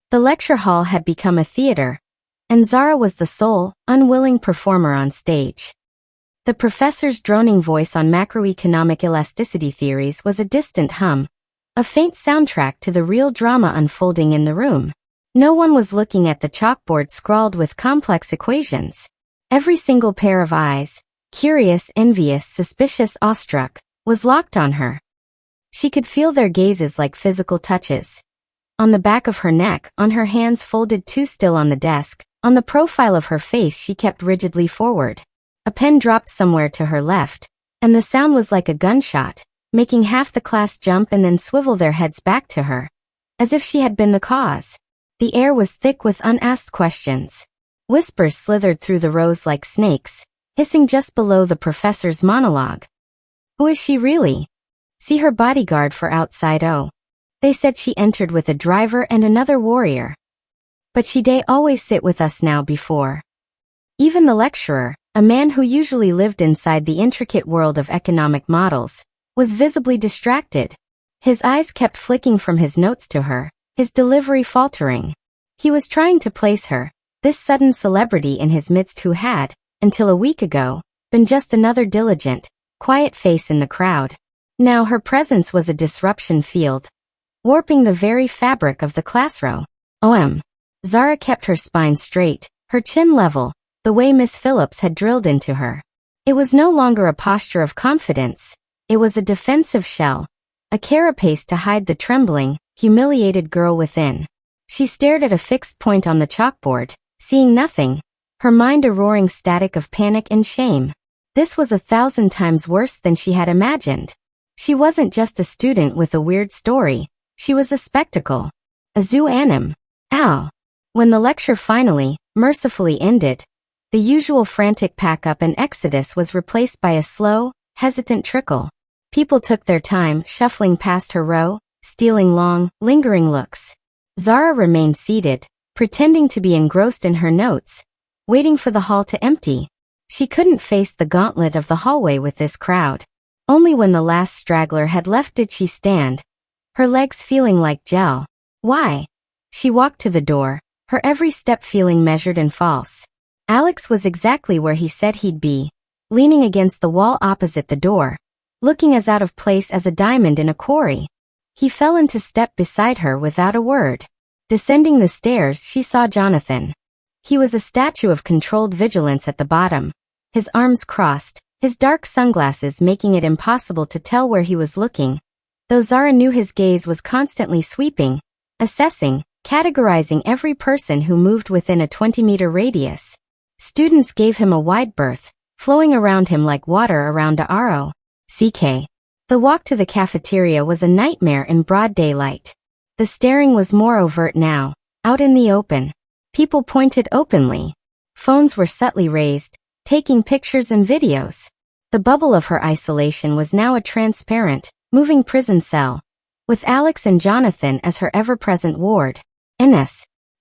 The lecture hall had become a theater, and Zahrah was the sole, unwilling performer on stage. The professor's droning voice on macroeconomic elasticity theories was a distant hum, a faint soundtrack to the real drama unfolding in the room. No one was looking at the chalkboard scrawled with complex equations. Every single pair of eyes, curious, envious, suspicious, awestruck, was locked on her. She could feel their gazes like physical touches. On the back of her neck, on her hands folded too still on the desk, on the profile of her face she kept rigidly forward. A pen dropped somewhere to her left, and the sound was like a gunshot, making half the class jump and then swivel their heads back to her, as if she had been the cause. The air was thick with unasked questions. Whispers slithered through the rows like snakes, hissing just below the professor's monologue. Who is she really? See her bodyguard for outside. Oh. They said she entered with a driver and another warrior. But she'd always sit with us now before. Even the lecturer, a man who usually lived inside the intricate world of economic models, was visibly distracted. His eyes kept flicking from his notes to her, his delivery faltering. He was trying to place her, this sudden celebrity in his midst who had, until a week ago, been just another diligent, quiet face in the crowd. Now her presence was a disruption field, warping the very fabric of the class row. Zahrah kept her spine straight, her chin level, the way Miss Phillips had drilled into her. It was no longer a posture of confidence. It was a defensive shell, a carapace to hide the trembling, humiliated girl within. She stared at a fixed point on the chalkboard, seeing nothing, her mind a roaring static of panic and shame. This was 1,000 times worse than she had imagined. She wasn't just a student with a weird story, she was a spectacle. A zoo anim. Ow. When the lecture finally, mercifully ended, the usual frantic pack-up and exodus was replaced by a slow, hesitant trickle. People took their time, shuffling past her row, stealing long, lingering looks. Zahrah remained seated, pretending to be engrossed in her notes, waiting for the hall to empty. She couldn't face the gauntlet of the hallway with this crowd. Only when the last straggler had left did she stand, her legs feeling like gel. Why? She walked to the door, her every step feeling measured and false. Alex was exactly where he said he'd be, leaning against the wall opposite the door, looking as out of place as a diamond in a quarry. He fell into step beside her without a word. Descending the stairs, she saw Jonathan. He was a statue of controlled vigilance at the bottom, his arms crossed, his dark sunglasses making it impossible to tell where he was looking, though Zahrah knew his gaze was constantly sweeping, assessing, categorizing every person who moved within a 20-meter radius. Students gave him a wide berth, flowing around him like water around a ROCK. The walk to the cafeteria was a nightmare in broad daylight. The staring was more overt now, out in the open. People pointed openly. Phones were subtly raised, taking pictures and videos. The bubble of her isolation was now a transparent, moving prison cell, with Alex and Jonathan as her ever-present ward.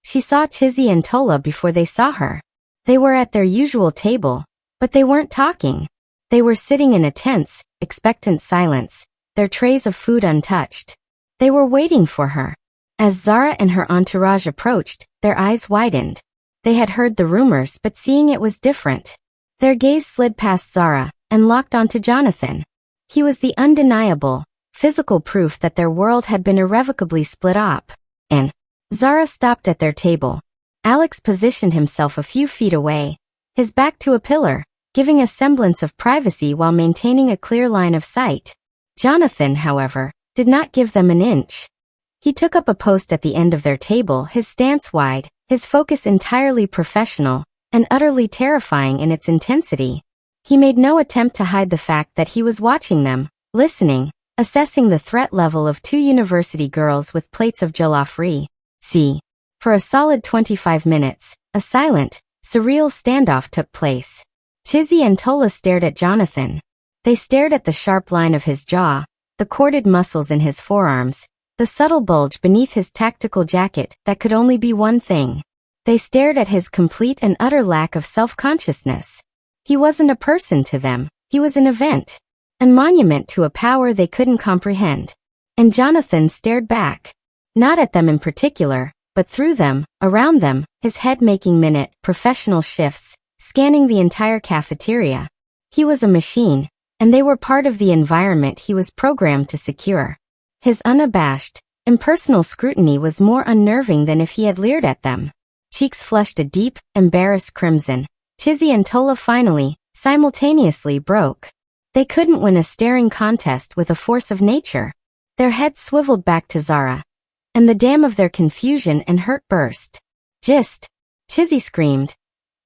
She saw Chizzy and Tola before they saw her. They were at their usual table, but they weren't talking. They were sitting in a tense, expectant silence, their trays of food untouched. They were waiting for her. As Zahrah and her entourage approached, their eyes widened. They had heard the rumors, but seeing it was different. Their gaze slid past Zahrah and locked onto Jonathan. He was the undeniable, physical proof that their world had been irrevocably split up. And Zahrah stopped at their table. Alex positioned himself a few feet away, his back to a pillar, giving a semblance of privacy while maintaining a clear line of sight. Jonathan, however, did not give them an inch. He took up a post at the end of their table, his stance wide, his focus entirely professional, and utterly terrifying in its intensity. He made no attempt to hide the fact that he was watching them, listening, assessing the threat level of two university girls with plates of jollof rice. For a solid 25 minutes, a silent, surreal standoff took place. Chizzy and Tola stared at Jonathan. They stared at the sharp line of his jaw, the corded muscles in his forearms, the subtle bulge beneath his tactical jacket that could only be one thing. They stared at his complete and utter lack of self-consciousness. He wasn't a person to them, he was an event. A monument to a power they couldn't comprehend. And Jonathan stared back. Not at them in particular, but through them, around them, his head making minute, professional shifts, scanning the entire cafeteria. He was a machine, and they were part of the environment he was programmed to secure. His unabashed, impersonal scrutiny was more unnerving than if he had leered at them. Cheeks flushed a deep, embarrassed crimson. Chizzy and Tola finally, simultaneously broke. They couldn't win a staring contest with a force of nature. Their heads swiveled back to Zahrah, and the dam of their confusion and hurt burst. Gist! Chizzy screamed,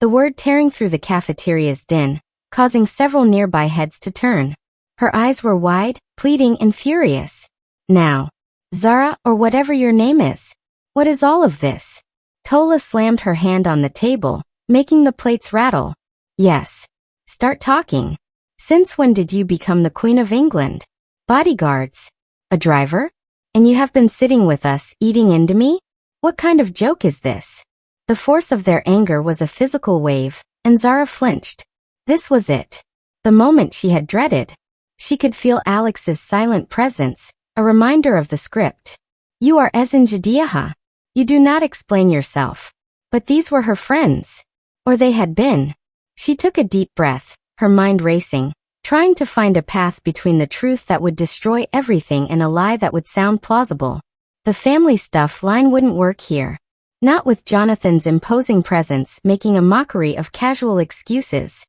the word tearing through the cafeteria's din, causing several nearby heads to turn. Her eyes were wide, pleading and furious. Now, Zahrah, or whatever your name is, what is all of this? Tola slammed her hand on the table, making the plates rattle. Yes. Start talking. Since when did you become the Queen of England? Bodyguards? A driver? And you have been sitting with us, eating into me? What kind of joke is this? The force of their anger was a physical wave, and Zahrah flinched. This was it. The moment she had dreaded. She could feel Alex's silent presence, a reminder of the script. You are Ezin Jadiaha. You do not explain yourself. But these were her friends. Or they had been. She took a deep breath, her mind racing, trying to find a path between the truth that would destroy everything and a lie that would sound plausible. The family stuff line wouldn't work here. Not with Jonathan's imposing presence making a mockery of casual excuses.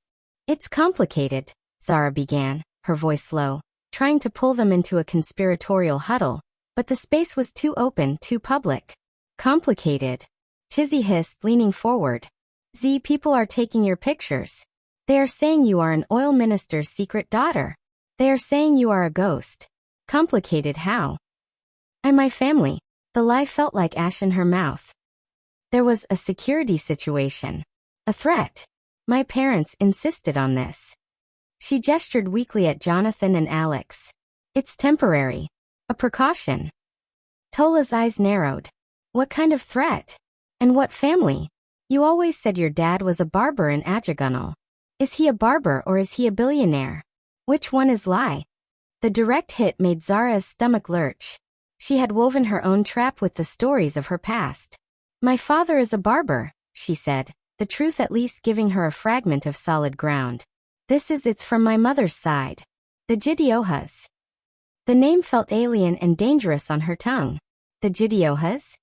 It's complicated, Zahrah began, her voice low, trying to pull them into a conspiratorial huddle, but the space was too open, too public. Complicated? Chizzy hissed, leaning forward. People are taking your pictures. They are saying you are an oil minister's secret daughter. They are saying you are a ghost. Complicated how? I'm my family. The lie felt like ash in her mouth. There was a security situation. A threat. My parents insisted on this. She gestured weakly at Jonathan and Alex. It's temporary. A precaution. Tola's eyes narrowed. What kind of threat? And what family? You always said your dad was a barber in Ajegunle. Is he a barber or is he a billionaire? Which one is lie? The direct hit made Zahrah's stomach lurch. She had woven her own trap with the stories of her past. My father is a barber, she said, the truth at least giving her a fragment of solid ground. It's from my mother's side. The Jidiohas. The name felt alien and dangerous on her tongue. The Jidiohas?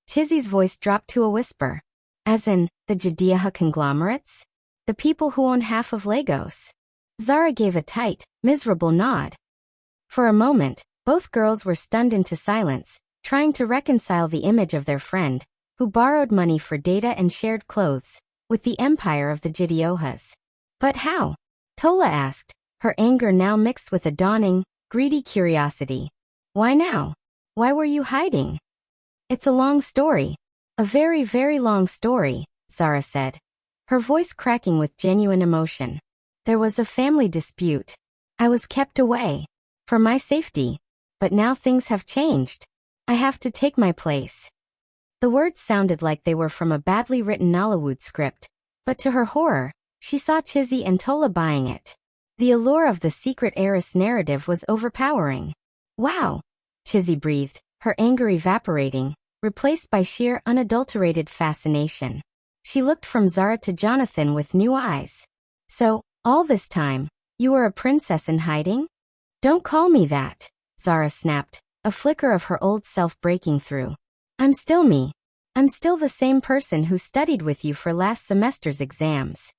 Chizzy's voice dropped to a whisper. As in, the Jidioha conglomerates? The people who own half of Lagos. Zahrah gave a tight, miserable nod. For a moment, both girls were stunned into silence, trying to reconcile the image of their friend, who borrowed money for data and shared clothes, with the empire of the Jidiohas. But how? Tola asked, her anger now mixed with a dawning, greedy curiosity. Why now? Why were you hiding? It's a long story. A very, very long story, Zahrah said, her voice cracking with genuine emotion. There was a family dispute. I was kept away. For my safety. But now things have changed. I have to take my place. The words sounded like they were from a badly written Nollywood script, but to her horror, she saw Chizzy and Tola buying it. The allure of the secret heiress narrative was overpowering. Wow! Chizzy breathed, her anger evaporating, replaced by sheer unadulterated fascination. She looked from Zahrah to Jonathan with new eyes. So, all this time, you were a princess in hiding? Don't call me that, Zahrah snapped, a flicker of her old self breaking through. I'm still me. I'm still the same person who studied with you for last semester's exams.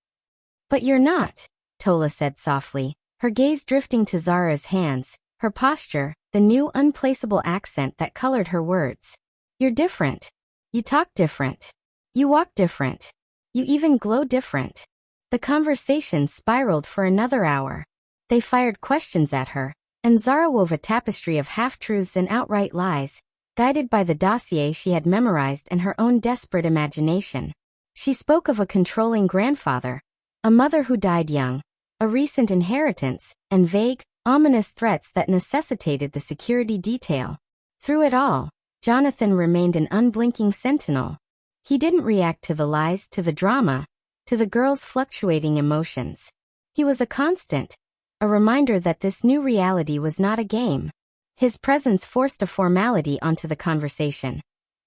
But you're not, Tola said softly, her gaze drifting to Zahrah's hands, her posture, the new unplaceable accent that colored her words. You're different. You talk different. You walk different. You even glow different. The conversation spiraled for another hour. They fired questions at her, and Zahrah wove a tapestry of half-truths and outright lies, guided by the dossier she had memorized and her own desperate imagination. She spoke of a controlling grandfather, a mother who died young, a recent inheritance, and vague, ominous threats that necessitated the security detail. Through it all, Jonathan remained an unblinking sentinel. He didn't react to the lies, to the drama, to the girl's fluctuating emotions. He was a constant, a reminder that this new reality was not a game. His presence forced a formality onto the conversation,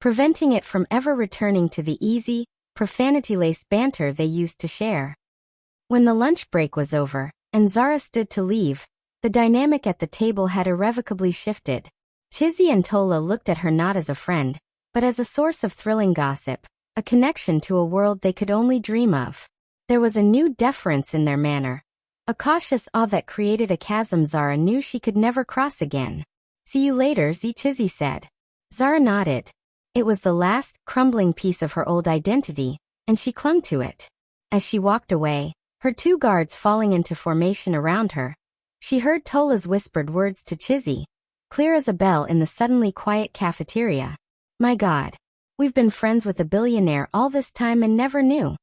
preventing it from ever returning to the easy, profanity-laced banter they used to share. When the lunch break was over, and Zahrah stood to leave, the dynamic at the table had irrevocably shifted. Chizzy and Tola looked at her not as a friend, but as a source of thrilling gossip, a connection to a world they could only dream of. There was a new deference in their manner, a cautious awe that created a chasm Zahrah knew she could never cross again. "See you later, Chizzy said. Zahrah nodded. It was the last, crumbling piece of her old identity, and she clung to it. As she walked away, her two guards falling into formation around her, she heard Tola's whispered words to Chizzy, clear as a bell in the suddenly quiet cafeteria. "My God. We've been friends with a billionaire all this time and never knew."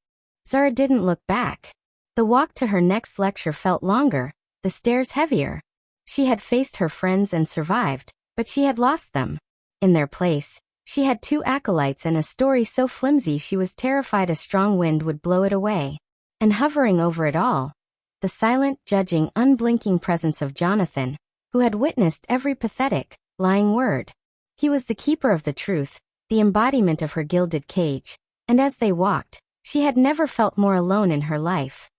Zahrah didn't look back. The walk to her next lecture felt longer, the stairs heavier. She had faced her friends and survived, but she had lost them. In their place, she had two acolytes and a story so flimsy she was terrified a strong wind would blow it away. And hovering over it all, the silent, judging, unblinking presence of Jonathan, who had witnessed every pathetic, lying word. He was the keeper of the truth, the embodiment of her gilded cage, and as they walked, she had never felt more alone in her life.